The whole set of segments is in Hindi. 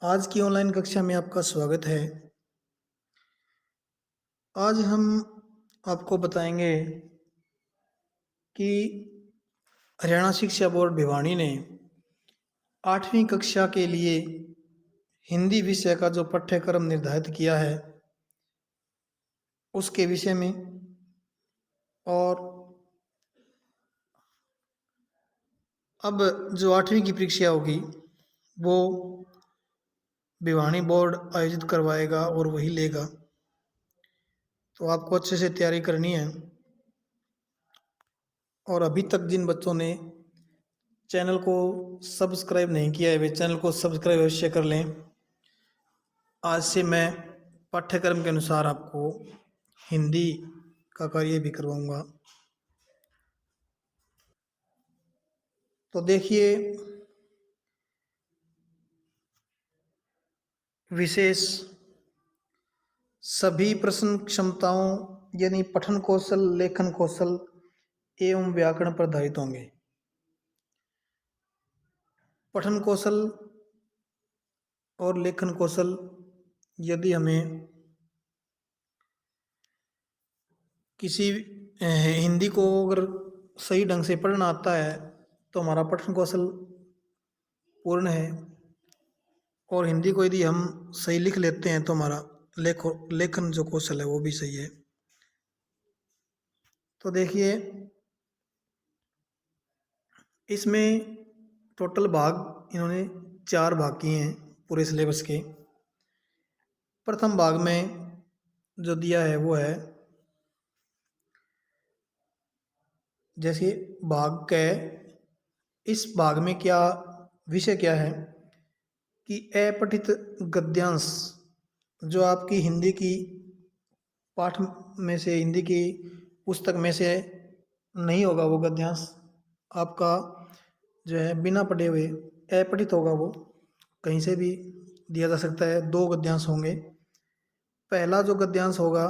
आज की ऑनलाइन कक्षा में आपका स्वागत है। आज हम आपको बताएंगे कि हरियाणा शिक्षा बोर्ड भिवानी ने 8वीं कक्षा के लिए हिंदी विषय का जो पाठ्यक्रम निर्धारित किया है उसके विषय में। और अब जो 8वीं की परीक्षा होगी वो भिवानी बोर्ड आयोजित करवाएगा और वही लेगा, तो आपको अच्छे से तैयारी करनी है। और अभी तक जिन बच्चों ने चैनल को सब्सक्राइब नहीं किया है वे चैनल को सब्सक्राइब अवश्य कर लें। आज से मैं पाठ्यक्रम के अनुसार आपको हिंदी का कार्य भी करवाऊंगा। तो देखिए, विशेष सभी प्रश्न क्षमताओं यानी पठन कौशल, लेखन कौशल एवं व्याकरण पर आधारित होंगे। पठन कौशल और लेखन कौशल यदि हमें किसी हिंदी को अगर सही ढंग से पढ़ना आता है तो हमारा पठन कौशल पूर्ण है, और हिंदी को यदि हम सही लिख लेते हैं तो हमारा लेखन जो कौशल है वो भी सही है। तो देखिए, इसमें टोटल भाग इन्होंने 4 भाग किए हैं पूरे सिलेबस के। प्रथम भाग में जो दिया है वो है जैसे भाग क। इस भाग में क्या विषय क्या है कि अपठित गद्यांश जो आपकी हिंदी की पाठ में से, हिंदी की पुस्तक में से नहीं होगा वो गद्यांश आपका जो है बिना पढ़े हुए अपठित होगा, वो कहीं से भी दिया जा सकता है। 2 गद्यांश होंगे। पहला जो गद्यांश होगा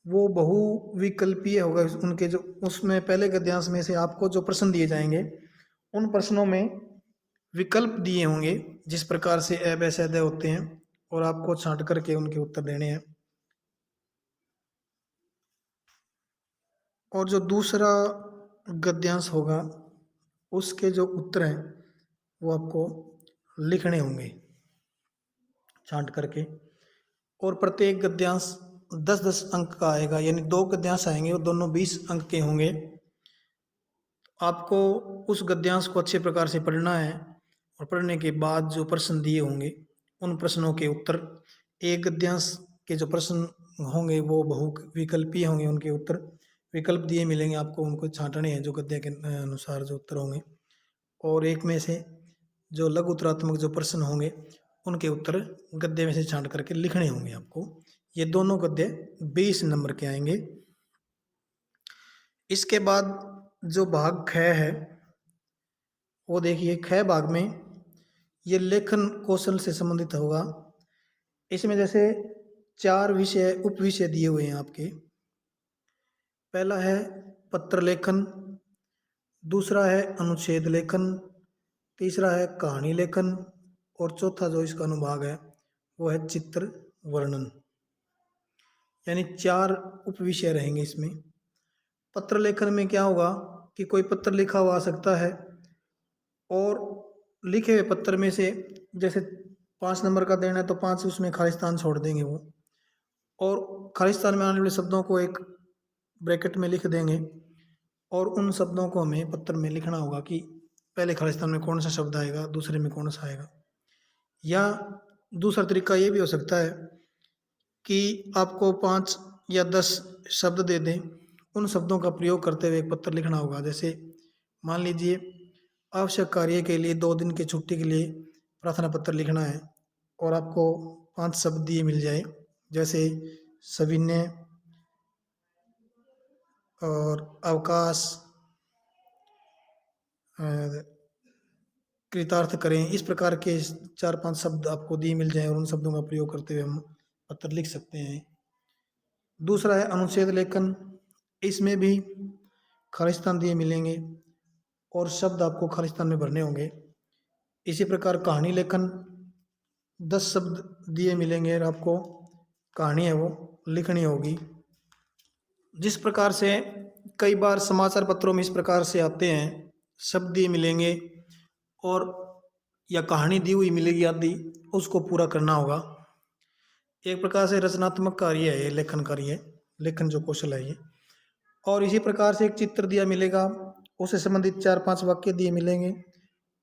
वो बहुविकल्पीय होगा। उनके जो उसमें पहले गद्यांश में से आपको जो प्रश्न दिए जाएंगे उन प्रश्नों में विकल्प दिए होंगे जिस प्रकार से अ ब स द होते हैं, और आपको छांट करके उनके उत्तर देने हैं। और जो दूसरा गद्यांश होगा उसके जो उत्तर हैं वो आपको लिखने होंगे छांट करके। और प्रत्येक गद्यांश 10-10 अंक का आएगा, यानी 2 गद्यांश आएंगे और दोनों 20 अंक के होंगे। आपको उस गद्यांश को अच्छे प्रकार से पढ़ना है, और पढ़ने के बाद जो प्रश्न दिए होंगे उन प्रश्नों के उत्तर, एक गद्यांश के जो प्रश्न होंगे वो बहुविकल्पीय होंगे, उनके उत्तर विकल्प दिए मिलेंगे आपको, उनको छांटने हैं जो गद्य के अनुसार जो उत्तर होंगे। और एक में से जो लघु उत्तरात्मक जो प्रश्न होंगे उनके उत्तर गद्य में से छांट करके लिखने होंगे आपको। ये दोनों गद्य 20 नंबर के आएंगे। इसके बाद जो भाग ख है वो देखिए, ख भाग में ये लेखन कौशल से संबंधित होगा। इसमें जैसे 4 विषय उप विषय दिए हुए हैं आपके। पहला है पत्र लेखन, दूसरा है अनुच्छेद लेखन, तीसरा है कहानी लेखन, और चौथा जो इसका अनुभाग है वो है चित्र वर्णन। यानी 4 उप विषय रहेंगे इसमें। पत्र लेखन में क्या होगा कि कोई पत्र लिखा हुआ आ सकता है, और लिखे हुए पत्र में से जैसे 5 नंबर का देना है तो 5 उसमें खालिस्तान छोड़ देंगे वो, और खालिस्तान में आने वाले शब्दों को एक ब्रैकेट में लिख देंगे, और उन शब्दों को हमें पत्र में लिखना होगा कि पहले खालिस्तान में कौन सा शब्द आएगा, दूसरे में कौन सा आएगा। या दूसरा तरीका ये भी हो सकता है कि आपको 5 या 10 शब्द दे दें, उन शब्दों का प्रयोग करते हुए एक पत्र लिखना होगा। जैसे मान लीजिए आवश्यक कार्य के लिए 2 दिन की छुट्टी के लिए प्रार्थना पत्र लिखना है, और आपको 5 शब्द दिए मिल जाए, जैसे सविनय और अवकाश, कृतार्थ करें, इस प्रकार के 4-5 शब्द आपको दिए मिल जाएं और उन शब्दों का प्रयोग करते हुए हम पत्र लिख सकते हैं। दूसरा है अनुच्छेद लेखन। इसमें भी खालिस्तान दिए मिलेंगे और शब्द आपको खालिस्तान में भरने होंगे। इसी प्रकार कहानी लेखन, 10 शब्द दिए मिलेंगे और आपको कहानी है वो लिखनी होगी। जिस प्रकार से कई बार समाचार पत्रों में इस प्रकार से आते हैं, शब्द दिए मिलेंगे और या कहानी दी हुई मिलेगी आदि, उसको पूरा करना होगा। एक प्रकार से रचनात्मक कार्य है ये, लेखन कार्य, लेखन जो कौशल है ये। और इसी प्रकार से एक चित्र दिया मिलेगा, उससे संबंधित 4-5 वाक्य दिए मिलेंगे।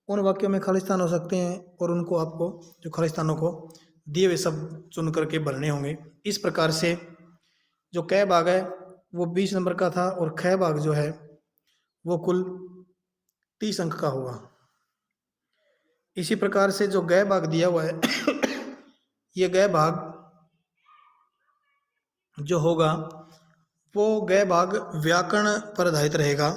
उन वाक्यों में खालिस्तान हो सकते हैं और उनको आपको जो खालिस्तानों को दिए हुए शब्द चुन करके भरने होंगे। इस प्रकार से जो क भाग है वो 20 नंबर का था और ख भाग जो है वो कुल 30 अंक का होगा। इसी प्रकार से जो ग भाग दिया हुआ है ये ग भाग जो होगा वो ग भाग व्याकरण पर आधारित रहेगा।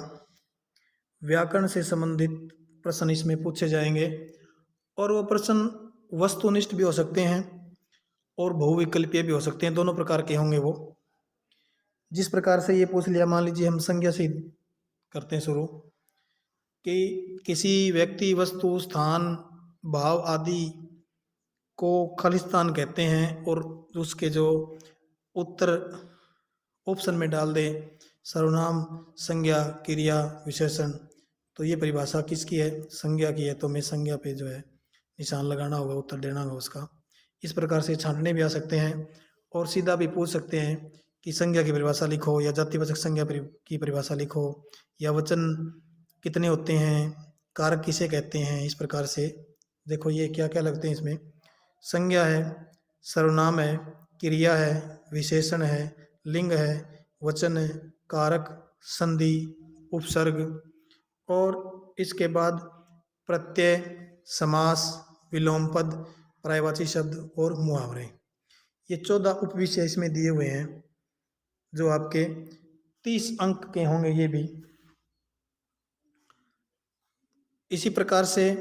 व्याकरण से संबंधित प्रश्न इसमें पूछे जाएंगे और वो प्रश्न वस्तुनिष्ठ भी हो सकते हैं और बहुविकल्पीय भी हो सकते हैं, दोनों प्रकार के होंगे वो। जिस प्रकार से ये पूछ लिया, मान लीजिए हम संज्ञा से करते हैं शुरू, कि किसी व्यक्ति, वस्तु, स्थान, भाव आदि को खालिस्तान कहते हैं और उसके जो उत्तर ऑप्शन में डाल दे सर्वनाम, संज्ञा, क्रिया, विशेषण, तो ये परिभाषा किसकी है? संज्ञा की है। तो मैं संज्ञा पे जो है निशान लगाना होगा, उत्तर देना होगा उसका। इस प्रकार से छांटने भी आ सकते हैं और सीधा भी पूछ सकते हैं कि संज्ञा की परिभाषा लिखो या जातिवाचक संज्ञा की परिभाषा लिखो या वचन कितने होते हैं, कारक किसे कहते हैं। इस प्रकार से देखो ये क्या क्या लगते हैं इसमें, संज्ञा है, सर्वनाम है, क्रिया है, विशेषण है, लिंग है, वचन है, कारक, संधि, उपसर्ग और इसके बाद प्रत्यय, समास, विलोम पद, पर्यायवाची शब्द और मुहावरे। ये 14 उपविषय इसमें दिए हुए हैं जो आपके 30 अंक के होंगे ये भी। इसी प्रकार से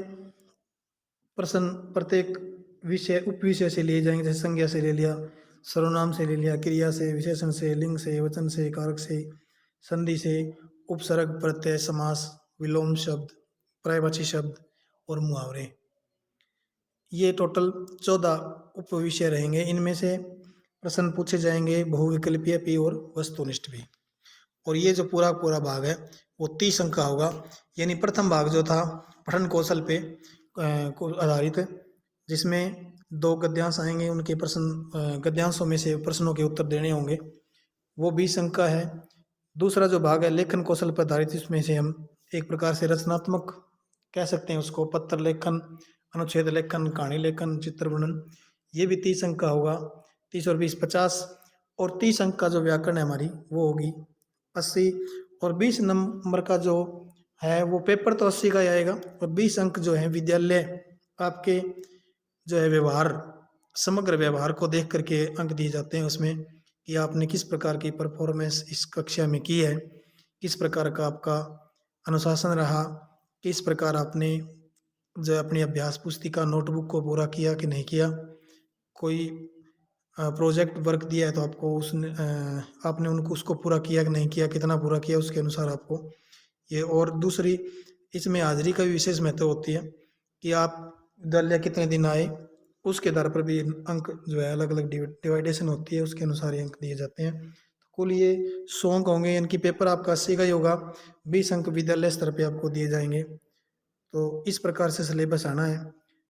प्रश्न प्रत्येक विषय उपविषय से लिए जाएंगे, जैसे संज्ञा से ले लिया, सर्वनाम से ले लिया, क्रिया से, विशेषण से, लिंग से, वचन से, कारक से, संधि से, उपसर्ग, प्रत्यय, समास, विलोम शब्द, पर्यायवाची शब्द और मुहावरे। ये टोटल 14 उपविषय रहेंगे। इनमें से प्रश्न पूछे जाएंगे बहुविकल्पीय भी और वस्तुनिष्ठ भी। और ये जो पूरा पूरा भाग है वो 30 अंक का होगा। यानी प्रथम भाग जो था पठन कौशल पे को आधारित, जिसमें 2 गद्यांश आएंगे, उनके प्रश्न गद्यांशों में से प्रश्नों के उत्तर देने होंगे, वो 20 अंक का है। दूसरा जो भाग है लेखन कौशल पर आधारित, इसमें से हम एक प्रकार से रचनात्मक कह सकते हैं उसको, पत्र लेखन, अनुच्छेद लेखन, कहानी लेखन, चित्र वर्णन, ये भी 30 अंक का होगा। 30 और 20 50, और 30 अंक का जो व्याकरण है हमारी वो होगी 80, और 20 नंबर का जो है वो पेपर तो 80 का ही आएगा, और 20 अंक जो है विद्यालय आपके जो है व्यवहार, समग्र व्यवहार को देख करके अंक दिए जाते हैं उसमें, कि आपने किस प्रकार की परफॉर्मेंस इस कक्षा में की है, किस प्रकार का आपका अनुशासन रहा, किस प्रकार आपने जो है अपनी अभ्यास पुस्तिका नोटबुक को पूरा किया कि नहीं किया, कोई प्रोजेक्ट वर्क दिया है तो आपको आपने उनको उसको पूरा किया कि नहीं किया, कितना पूरा किया, उसके अनुसार आपको ये। और दूसरी इसमें हाजिरी का भी विशेष महत्व होती है कि आप विद्यालय कितने दिन आए, उसके आधार पर भी अंक जो है अलग अलग डिवाइडेशन होती है, उसके अनुसार ये अंक दिए जाते हैं। तो कुल ये 100 अंक होंगे, इनकी पेपर आपका 80 का ही होगा, 20 अंक विद्यालय स्तर पे आपको दिए जाएंगे। तो इस प्रकार से सिलेबस आना है।